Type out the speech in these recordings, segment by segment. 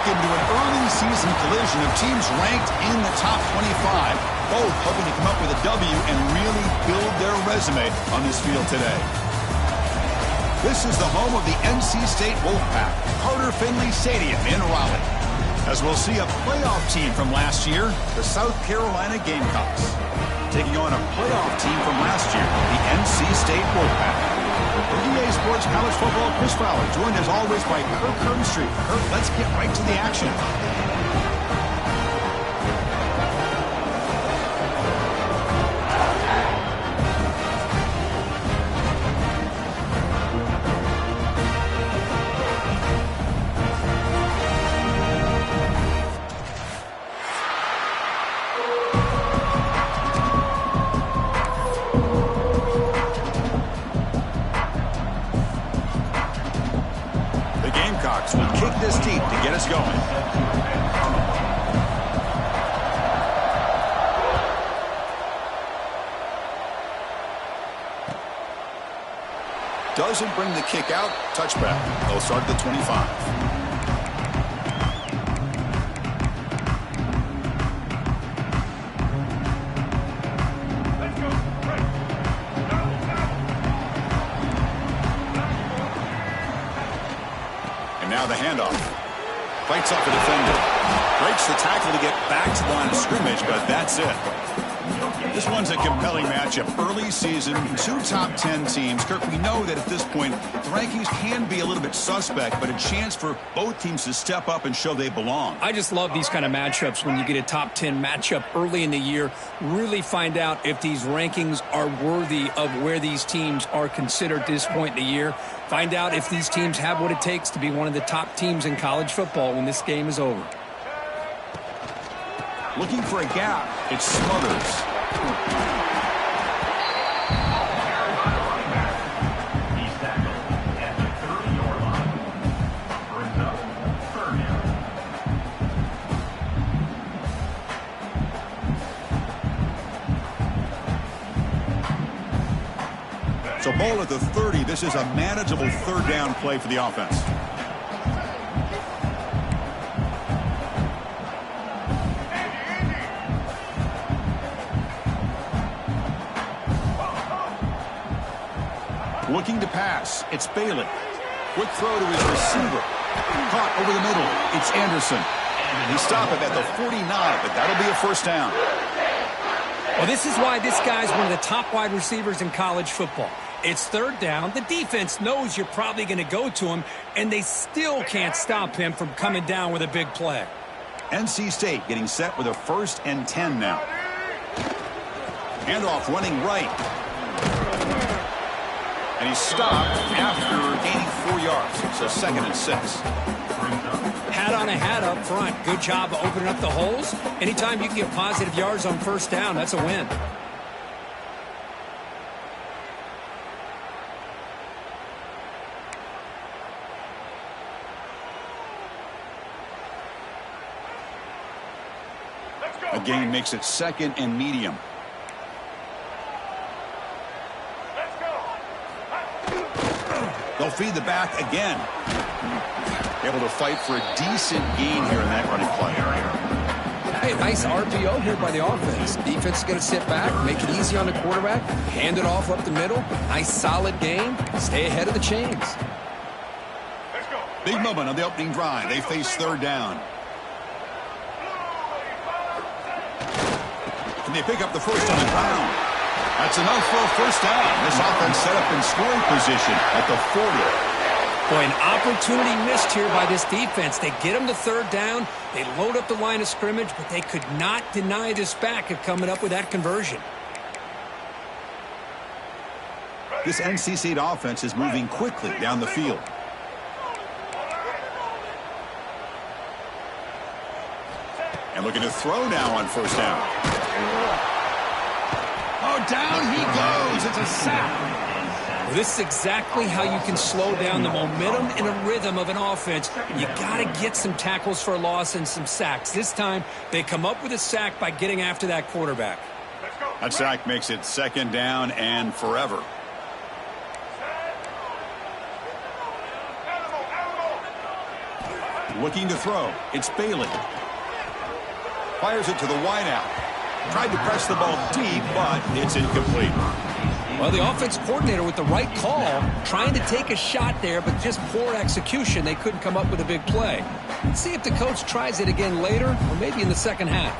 look into an early season collision of teams ranked in the top 25, both hoping to come up with a W and really build their resume on this field today. This is the home of the NC State Wolfpack, Carter Finley Stadium in Raleigh. As we'll see a playoff team from last year, the South Carolina Gamecocks, taking on a playoff team from last year, the NC State Wolfpack. For EA Sports College Football, Chris Fowler, joined as always by Kirk Herbstreit. Kirk, let's get right to the action. Will kick this deep to get us going. Doesn't bring the kick out. Touchback. They'll start at the 25. Now the handoff. Fights off the defender. Breaks the tackle to get back to the line of scrimmage, but that's it. This one's a compelling matchup. Early season, two top 10 teams. Kirk, we know that at this point, the rankings can be a little bit suspect, but a chance for both teams to step up and show they belong. I just love these kind of matchups when you get a top 10 matchup early in the year. Really find out if these rankings are worthy of where these teams are considered at this point in the year. Find out if these teams have what it takes to be one of the top teams in college football when this game is over. Looking for a gap. It Smothers. So ball at the 30. This is a manageable third down play for the offense. Looking to pass. It's Bailey. Quick throw to his receiver. Caught over the middle. It's Anderson. He stopped it at the 49, but that'll be a first down. Well, this is why this guy's one of the top wide receivers in college football. It's third down. The defense knows you're probably going to go to him, and they still can't stop him from coming down with a big play. NC State getting set with a 1st and 10 now. Handoff running right. And he's stopped after gaining 4 yards. So 2nd and 6. Hat on a hat up front. Good job of opening up the holes. Anytime you can get positive yards on first down, that's a win. A gain makes it 2nd and medium. They'll feed the back again. Able to fight for a decent gain here in that running play. Hey, nice RPO here by the offense. Defense is going to sit back, make it easy on the quarterback, hand it off up the middle. Nice solid game. Stay ahead of the chains. Big moment on the opening drive. They face third down. Can they pick up the first on the ground? That's enough for a first down. This offense set up in scoring position at the 40. Boy, an opportunity missed here by this defense. They get them to third down. They load up the line of scrimmage, but they could not deny this back of coming up with that conversion. This NC State offense is moving quickly down the field. And looking to throw now on first down. Oh, down he goes. It's a sack. Well, this is exactly how you can slow down the momentum and a rhythm of an offense. You got to get some tackles for a loss and some sacks. This time, they come up with a sack by getting after that quarterback. That sack makes it 2nd down and forever. Looking to throw. It's Bailey. Fires it to the wideout. Tried to press the ball deep, but it's incomplete. Well, the offense coordinator with the right call, trying to take a shot there, but just poor execution. They couldn't come up with a big play. Let's see if the coach tries it again later, or maybe in the second half.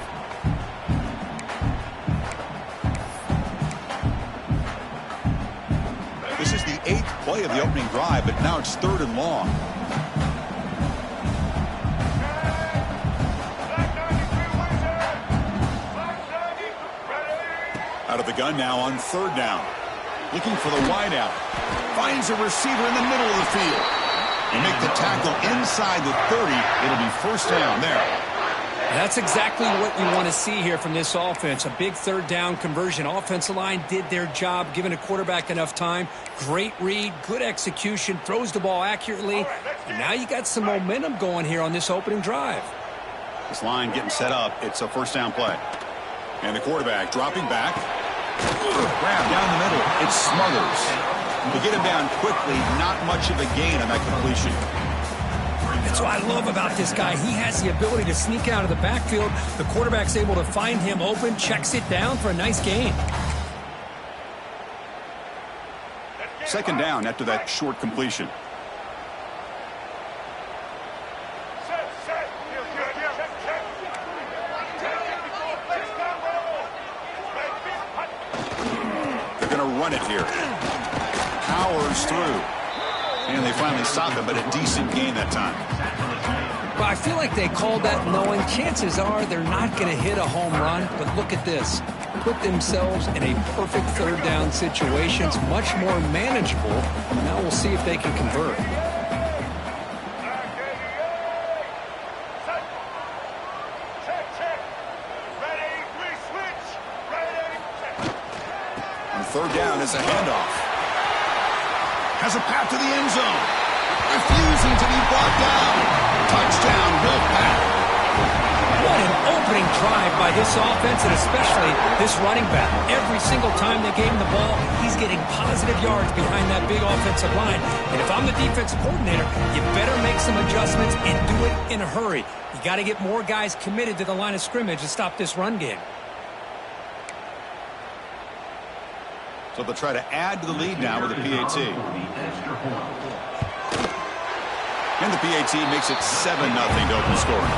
This is the 8th play of the opening drive, but now it's 3rd and long. Out of the gun now on 3rd down. Looking for the wideout. Finds a receiver in the middle of the field. They make the tackle inside the 30. It'll be 1st down there. That's exactly what you want to see here from this offense. A big 3rd down conversion. Offensive line did their job, giving a quarterback enough time. Great read, good execution, throws the ball accurately. And now you got some momentum going here on this opening drive. This line getting set up. It's a 1st down play. And the quarterback dropping back. Grab down the middle. It's Smothers. To get him down quickly, not much of a gain on that completion. That's what I love about this guy. He has the ability to sneak out of the backfield. The quarterback's able to find him open, checks it down for a nice gain. 2nd down after that short completion. They're going to run it here. Powers through. And they finally stopped him, but a decent gain that time. Well, I feel like they called that knowing chances are they're not going to hit a home run. But look at this. Put themselves in a perfect 3rd down situation. It's much more manageable. Now we'll see if they can convert. On 3rd down is a handoff. Has a path to the end zone. Refusing to be brought down. Touchdown, Wolfpack. What an opening drive by this offense, and especially this running back. Every single time they gave him the ball, he's getting positive yards behind that big offensive line. And if I'm the defensive coordinator, you better make some adjustments and do it in a hurry. You got to get more guys committed to the line of scrimmage to stop this run game. So they'll try to add to the lead now with a PAT. And the PAT makes it 7-0 to open scoring.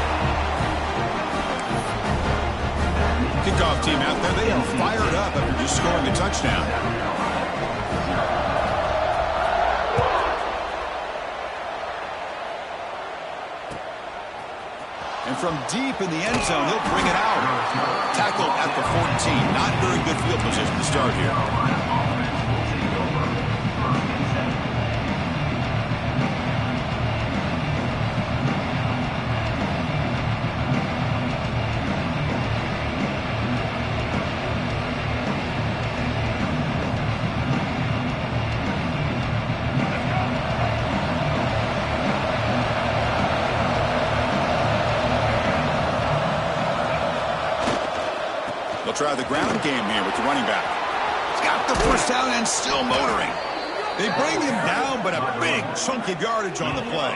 Kickoff team out there, they are fired up after just scoring a touchdown. And from deep in the end zone, he'll bring it out. Tackled at the 14. Not very good field position to start here. Try the ground game here with the running back. He's got the 1st down and still motoring. They bring him down, but a big chunk of yardage on the play.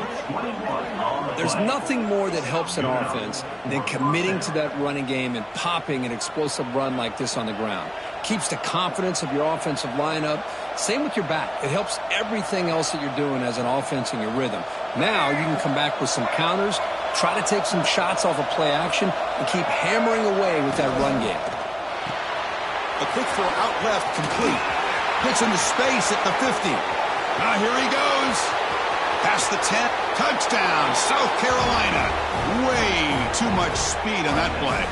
There's nothing more that helps an offense than committing to that running game and popping an explosive run like this on the ground. Keeps the confidence of your offensive lineup. Same with your back. It helps everything else that you're doing as an offense in your rhythm. Now you can come back with some counters, try to take some shots off of play action, and keep hammering away with that run game. A quick throw out left, complete. Gets into space at the 50. Now here he goes. Past the 10. Touchdown, South Carolina. Way too much speed on that play.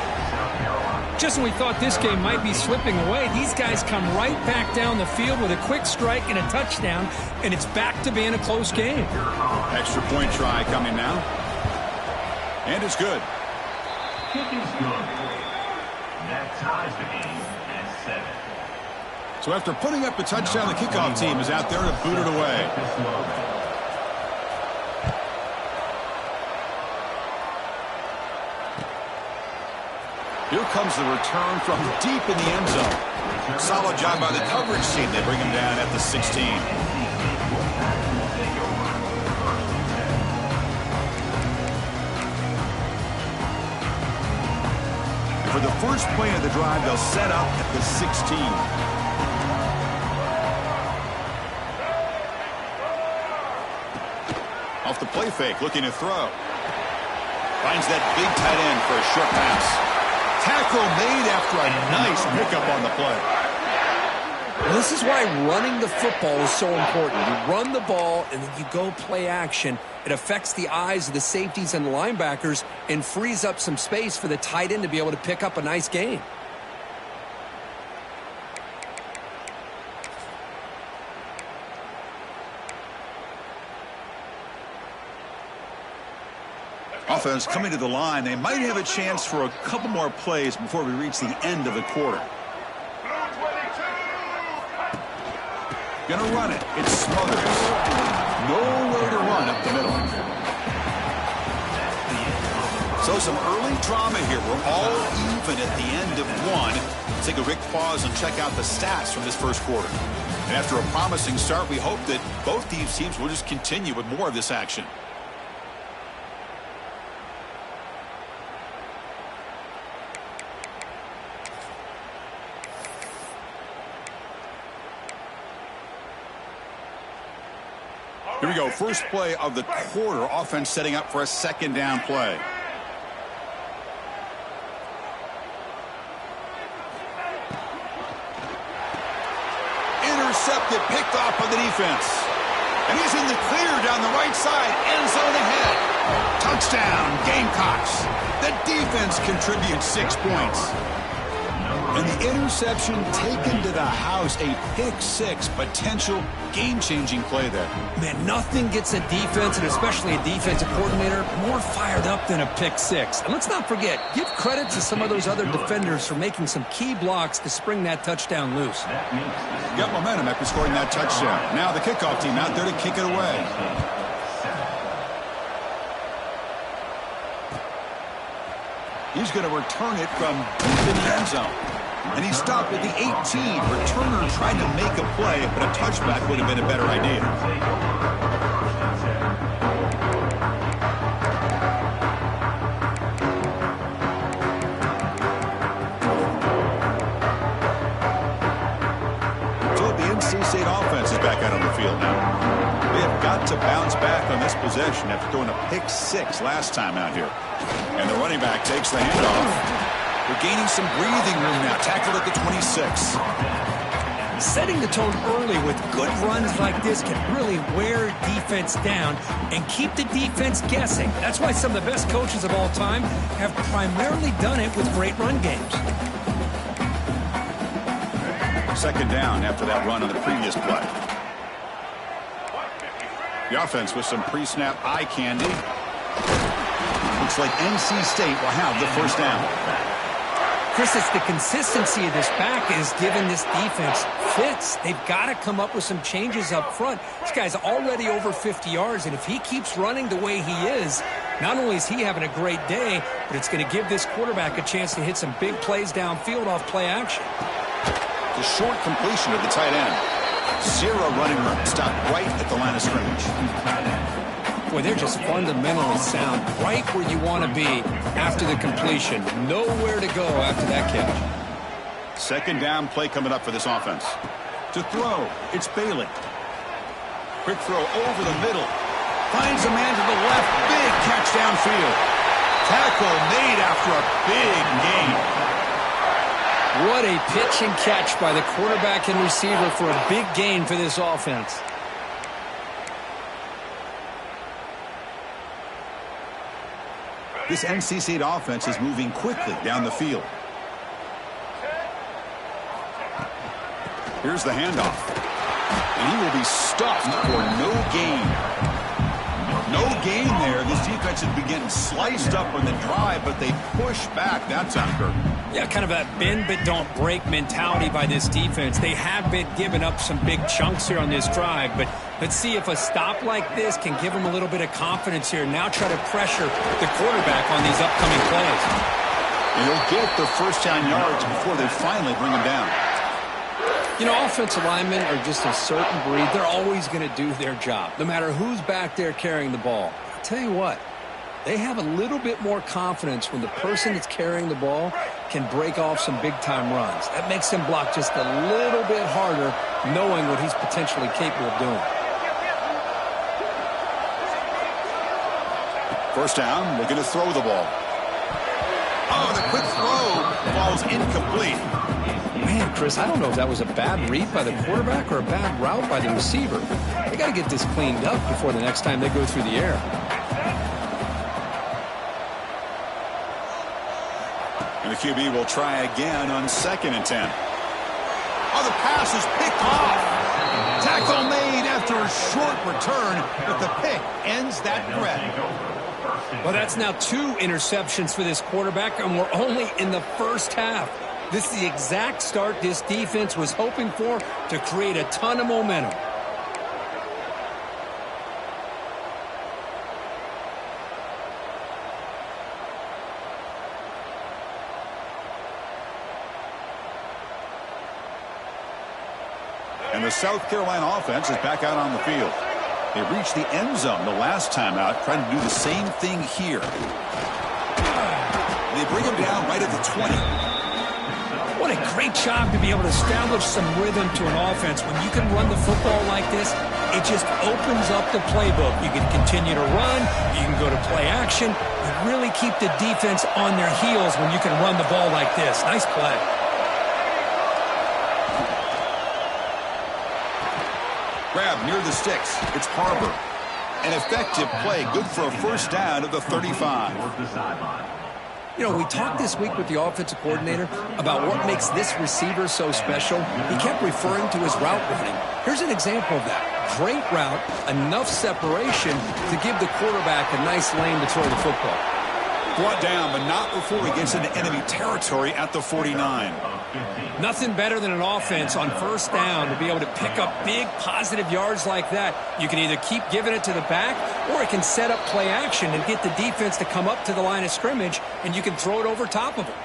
Just when we thought this game might be slipping away, these guys come right back down the field with a quick strike and a touchdown, and it's back to being a close game. Extra point try coming now. And it's good. Kick is good. That ties the game. So after putting up the touchdown, the kickoff team is out there to boot it away. Here comes the return from deep in the end zone. Solid job by the coverage team. They bring him down at the 16. For the first play of the drive, they'll set up at the 16. Off the play fake, looking to throw. Finds that big tight end for a short pass. Tackle made after a nice pickup on the play. This is why running the football is so important. You run the ball, and then you go play action. It affects the eyes of the safeties and the linebackers and frees up some space for the tight end to be able to pick up a nice gain. Offense coming to the line. They might have a chance for a couple more plays before we reach the end of the quarter. Gonna run it. It's Smothers. Nowhere to run up the middle. So some early drama here. We're all even at the end of one. Let's take a quick pause and check out the stats from this first quarter. And after a promising start, we hope that both these teams will just continue with more of this action. Here we go. First play of the quarter. Offense setting up for a second down play. Intercepted, picked off by the defense. And he's in the clear down the right side. End zone ahead. Touchdown, Gamecocks. The defense contributes 6 points. And the interception taken to the house, a pick-6, potential game-changing play there. Man, nothing gets a defense, and especially a defensive coordinator, more fired up than a pick-6. And let's not forget, give credit to some of those other defenders for making some key blocks to spring that touchdown loose. Got momentum after scoring that touchdown. Now the kickoff team out there to kick it away. He's going to return it from deep in the end zone. And he stopped at the 18. Returner tried to make a play, but a touchback would have been a better idea. So the NC State offense is back out on the field now. They have got to bounce back on this possession after throwing a pick-6 last time out here. And the running back takes the handoff. We're gaining some breathing room now. Tackled at the 26. Setting the tone early with good runs like this can really wear defense down and keep the defense guessing. That's why some of the best coaches of all time have primarily done it with great run games. Second down after that run on the previous play. The offense with some pre-snap eye candy. Looks like NC State will have the first down. Chris, it's the consistency of this back is giving this defense fits. They've got to come up with some changes up front. This guy's already over 50 yards, and if he keeps running the way he is, not only is he having a great day, but it's going to give this quarterback a chance to hit some big plays downfield off play action. The short completion of the tight end. Zero running room. Stopped right at the line of scrimmage. Boy, they're just fundamentally sound, right where you want to be after the completion. Nowhere to go after that catch. Second down play coming up for this offense. To throw, it's Bailey. Quick throw over the middle. Finds a man to the left. Big catch downfield. Tackle made after a big gain. What a pitch and catch by the quarterback and receiver for a big gain for this offense. This NC State offense is moving quickly down the field. Here's the handoff. And he will be stuffed for no gain. No gain there. This defense has been getting sliced up on the drive, but they push back that time, Kirk. Yeah, kind of a bend but don't break mentality by this defense. They have been giving up some big chunks here on this drive, but let's see if a stop like this can give them a little bit of confidence here. Now try to pressure the quarterback on these upcoming plays. And he'll get the first down yards before they finally bring him down. You know, offensive linemen are just a certain breed. They're always going to do their job, no matter who's back there carrying the ball. I'll tell you what, they have a little bit more confidence when the person that's carrying the ball can break off some big-time runs. That makes him block just a little bit harder, knowing what he's potentially capable of doing. First down, looking to throw the ball. Oh, the quick throw falls incomplete. Man, Chris, I don't know if that was a bad read by the quarterback or a bad route by the receiver. They got to get this cleaned up before the next time they go through the air. And the QB will try again on 2nd and 10. Oh, the pass is picked off. Tackle made after a short return, but the pick ends that threat. Well, that's now 2 interceptions for this quarterback, and we're only in the first half. This is the exact start this defense was hoping for to create a ton of momentum. And the South Carolina offense is back out on the field. They reached the end zone the last time out, trying to do the same thing here. They bring him down right at the 20. What a great job to be able to establish some rhythm to an offense. When you can run the football like this, it just opens up the playbook. You can continue to run. You can go to play action. You really keep the defense on their heels when you can run the ball like this. Nice play. Grab near the sticks. It's Harbor. An effective play, good for a first down at the 35. You know, we talked this week with the offensive coordinator about what makes this receiver so special. He kept referring to his route running. Here's an example of that. Great route, enough separation to give the quarterback a nice lane to throw the football. Brought down, but not before he gets into enemy territory at the 49. Nothing better than an offense on first down to be able to pick up big positive yards like that. You can either keep giving it to the back, or it can set up play action and get the defense to come up to the line of scrimmage, and you can throw it over top of them.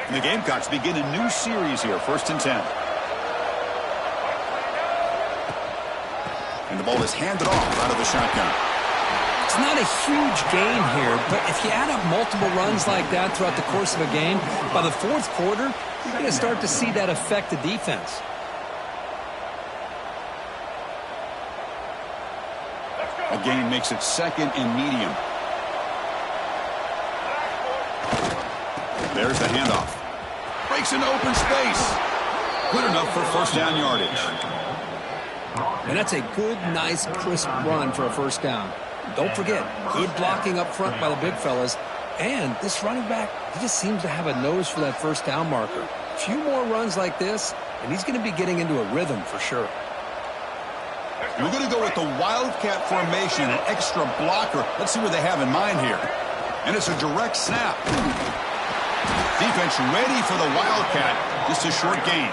And the Gamecocks begin a new series here, 1st and 10. And the ball is handed off out of the shotgun. It's not a huge gain here, but if you add up multiple runs like that throughout the course of a game, by the 4th quarter, you're going to start to see that affect the defense. A gain makes it 2nd and medium. There's the handoff. Breaks into open space. Good enough for first down yardage. And that's a good, nice, crisp run for a first down. Don't forget, good blocking up front by the big fellas. And this running back, he just seems to have a nose for that first down marker. A few more runs like this, and he's going to be getting into a rhythm for sure. We're going to go with the Wildcat formation, an extra blocker. Let's see what they have in mind here. And it's a direct snap. Defense ready for the Wildcat. Just a short gain.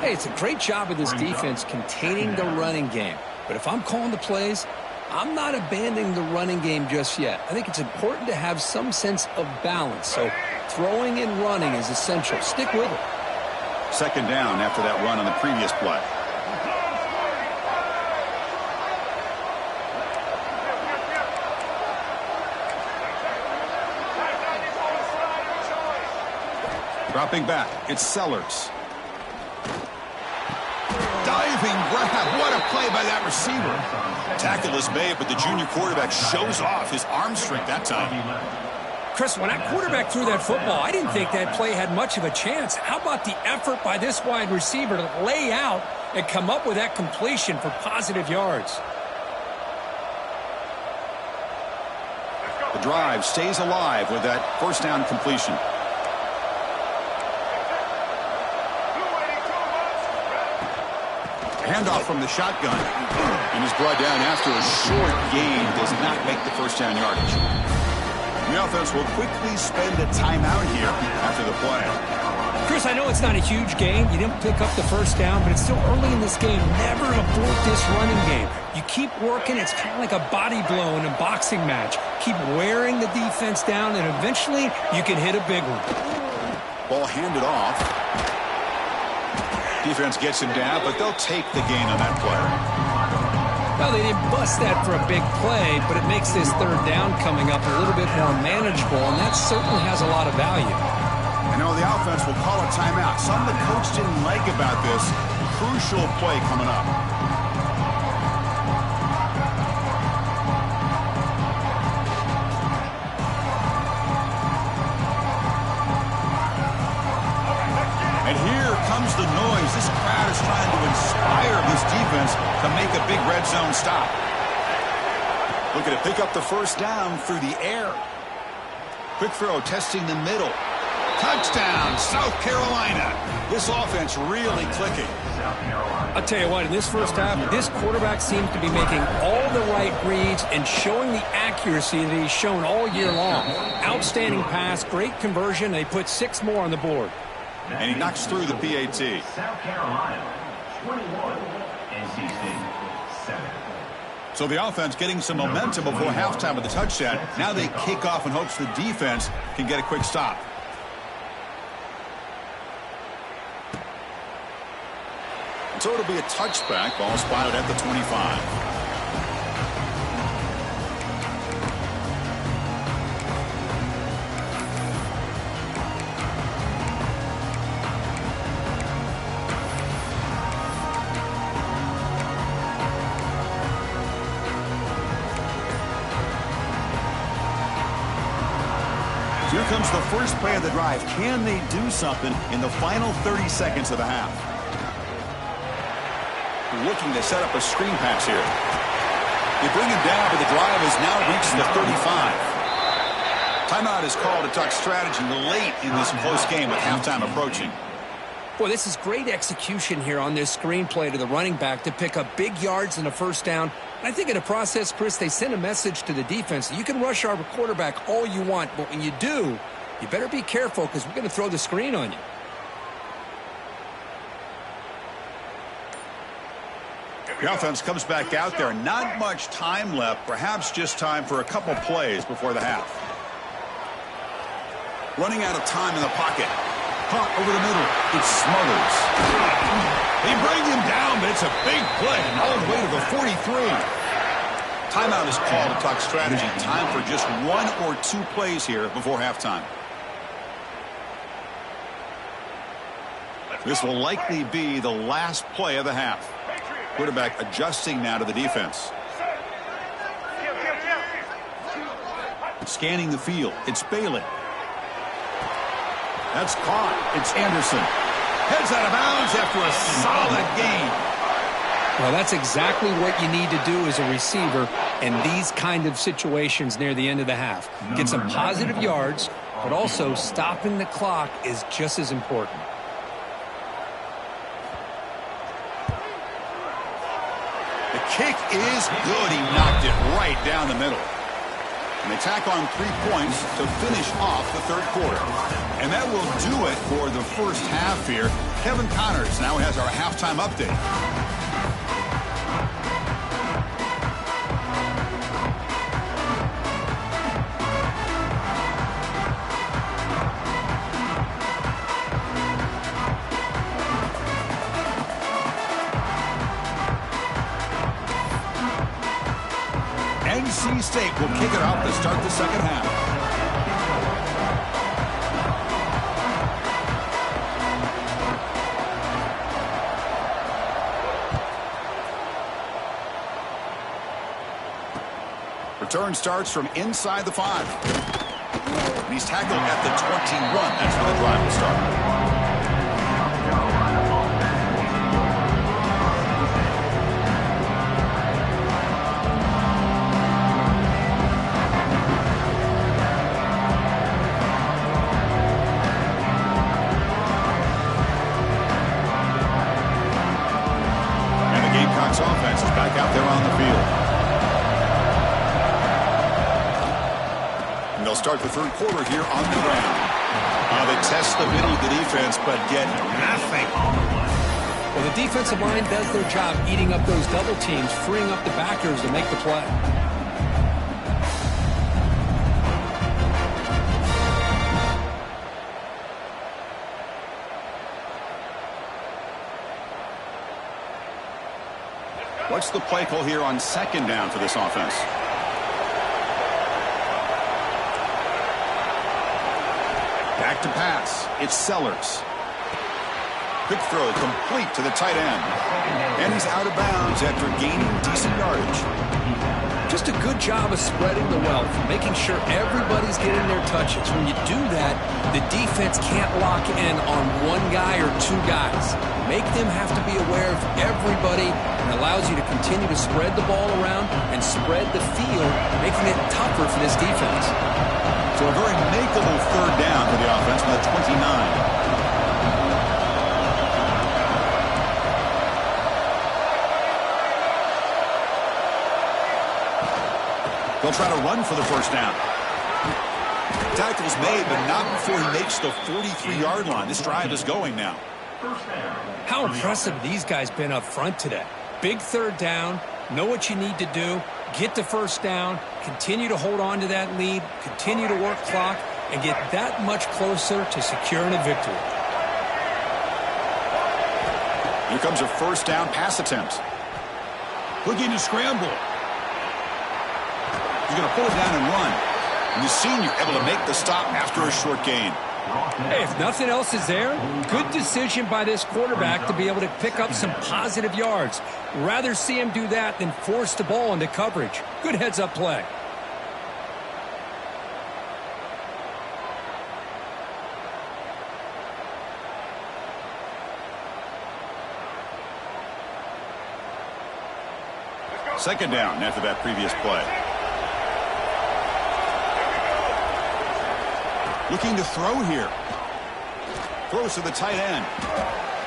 Hey, it's a great job of this defense containing the running game. But if I'm calling the plays, I'm not abandoning the running game just yet. I think it's important to have some sense of balance. So throwing and running is essential. Stick with it. 2nd down after that run on the previous play. Dropping back, it's Sellers. Diving grab, what a play by that receiver. Tackle is made, but the junior quarterback shows off his arm strength that time. Chris, when that quarterback threw that football, I didn't think that play had much of a chance. How about the effort by this wide receiver to lay out and come up with that completion for positive yards? The drive stays alive with that first down completion. Handoff from the shotgun and is brought down after a short gain. Does not make the first down yardage. The offense will quickly spend a timeout here after the play. Chris, I know it's not a huge gain. You didn't pick up the first down, but it's still early in this game. Never abort this running game. You keep working. It's kind of like a body blow in a boxing match. Keep wearing the defense down, and eventually you can hit a big one. Ball handed off. Defense gets him down, but they'll take the gain on that play. Well, they didn't bust that for a big play, but it makes this third down coming up a little bit more manageable, and that certainly has a lot of value. I know the offense will call a timeout. Something the coach didn't like about this. Crucial play coming up. And here comes the noise. This crowd is trying to inspire this defense to make a big red zone stop. Looking to pick up the first down through the air. Quick throw, testing the middle. Touchdown, South Carolina. This offense really clicking. I'll tell you what, in this first half, this quarterback seems to be making all the right reads and showing the accuracy that he's shown all year long. Outstanding pass, great conversion. They put 6 more on the board. And he knocks through the PAT. South Carolina, 21, NC State, 7. So the offense getting some momentum before halftime with the touchdown. Now they kick off in hopes the defense can get a quick stop. So it'll be a touchback. Ball spotted at the 25. Here comes the first play of the drive. Can they do something in the final 30 seconds of the half? Looking to set up a screen pass here. They bring him down, but the drive has now reached the 35. Timeout is called to talk strategy late in this close game with halftime approaching. Boy, this is great execution here on this screenplay to the running back to pick up big yards and a first down. I think in the process, Chris, they send a message to the defense. You can rush our quarterback all you want, but when you do, you better be careful because we're going to throw the screen on you. The offense comes back out there. Not much time left. Perhaps just time for a couple plays before the half. Running out of time in the pocket. Caught over the middle. It smothers. They bring him down, but it's a big play. All the way to the 43. Timeout is called to talk strategy. Time for just 1 or 2 plays here before halftime. This will likely be the last play of the half. Quarterback adjusting now to the defense. Scanning the field. It's Bailey. That's caught. It's Anderson. Heads out of bounds after a solid gain. Well, that's exactly what you need to do as a receiver in these kind of situations near the end of the half. Get some positive yards, but also stopping the clock is just as important. The kick is good. He knocked it right down the middle. And they tack on 3 points to finish off the third quarter. And that will do it for the first half here. Kevin Connors now has our halftime update. NC State will kick it off to start the second half. Return starts from inside the 5. And he's tackled at the 21. That's where the drive will start. Offense is back out there on the field. And they'll start the third quarter here on the ground. They test the middle of the defense, but get nothing. Well, the defensive line does their job eating up those double teams, freeing up the backers to make the play. What's the play call here on second down for this offense? Back to pass. It's Sellers. Quick throw complete to the tight end. And he's out of bounds after gaining decent yardage. Just a good job of spreading the wealth, making sure everybody's getting their touches. When you do that, the defense can't lock in on one guy or two guys. Make them have to be aware of everybody, and allows you to continue to spread the ball around and spread the field, making it tougher for this defense. So a very makeable third down for the offense from the 29. They'll try to run for the first down. Tackle's made, but not before he makes the 43-yard line. This drive is going now. How impressive these guys been up front today. Big third down, know what you need to do, get the first down, continue to hold on to that lead, continue to work clock, and get that much closer to securing a victory. Here comes a first down pass attempt. Looking to scramble. He's going to pull it down and run. And the senior able to make the stop after a short gain. Hey, if nothing else is there, good decision by this quarterback to be able to pick up some positive yards. Rather see him do that than force the ball into coverage. Good heads-up play. Second down after that previous play. Looking to throw here. Throws to the tight end.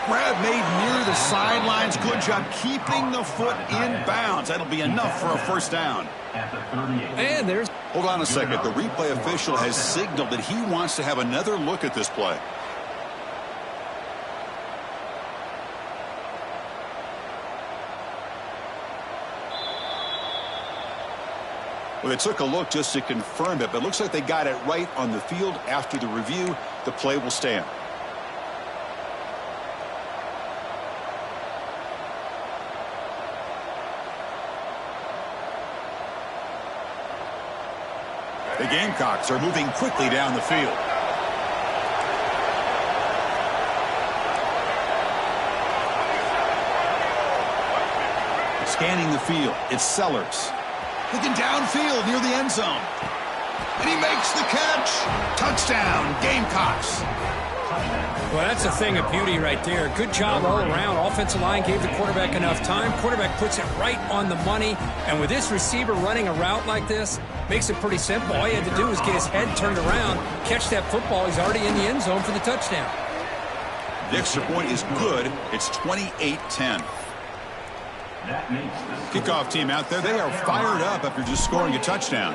Grab made near the sidelines. Good job keeping the foot in bounds. That'll be enough for a first down. And there's... Hold on a second. The replay official has signaled that he wants to have another look at this play. Well, they took a look just to confirm it, but it looks like they got it right on the field. After the review, the play will stand. The Gamecocks are moving quickly down the field. Scanning the field, it's Sellers. Looking downfield near the end zone. And he makes the catch. Touchdown, Gamecocks. Well, that's a thing of beauty right there. Good job all around. Offensive line gave the quarterback enough time. Quarterback puts it right on the money. And with this receiver running a route like this, makes it pretty simple. All he had to do was get his head turned around, catch that football. He's already in the end zone for the touchdown. The extra point is good. It's 28-10. Kickoff team out there. They are fired up after just scoring a touchdown.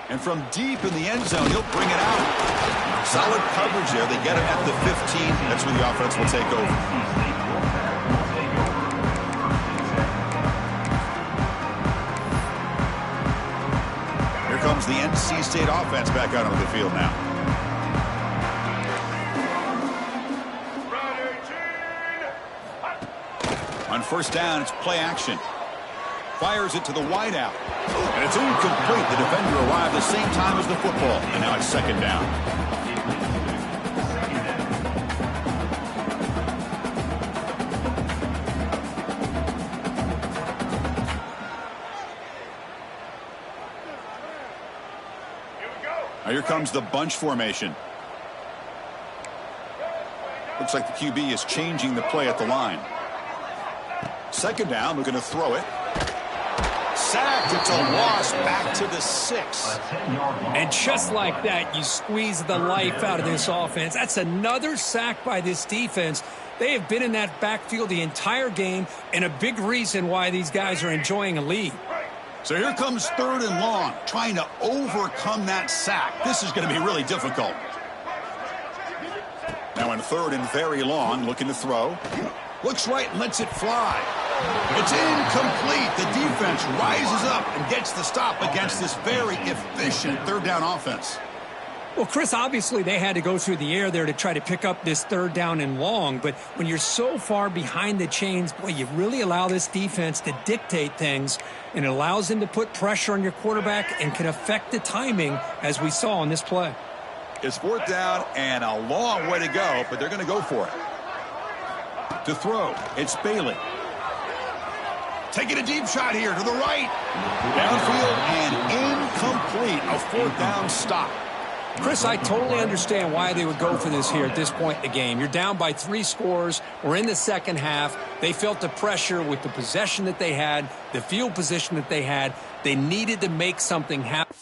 And from deep in the end zone, he'll bring it out. Solid coverage there. They get him at the 15. That's where the offense will take over. Here comes the NC State offense back out onto the field now. On first down, it's play action. Fires it to the wideout. And it's incomplete. The defender arrived the same time as the football. And now it's second down. Now here comes the bunch formation. Looks like the QB is changing the play at the line. Second down, we're going to throw it. Sacked. It's a loss back to the 6. And just like that, you squeeze the life out of this offense. That's another sack by this defense. They have been in that backfield the entire game, and a big reason why these guys are enjoying a lead. So here comes third and long, trying to overcome that sack. This is going to be really difficult. Now in third and very long, looking to throw. Looks right and lets it fly. It's incomplete. The defense rises up and gets the stop against this very efficient third down offense. Well, Chris, obviously they had to go through the air there to try to pick up this third down and long, but when you're so far behind the chains, boy, you really allow this defense to dictate things, and it allows them to put pressure on your quarterback and can affect the timing, as we saw on this play. It's fourth down and a long way to go, but they're going to go for it. To throw, it's Bailey. Taking a deep shot here to the right. Downfield and incomplete. A fourth down stop. Chris, I totally understand why they would go for this here at this point in the game. You're down by 3 scores. We're in the second half. They felt the pressure with the possession that they had, the field position that they had. They needed to make something happen.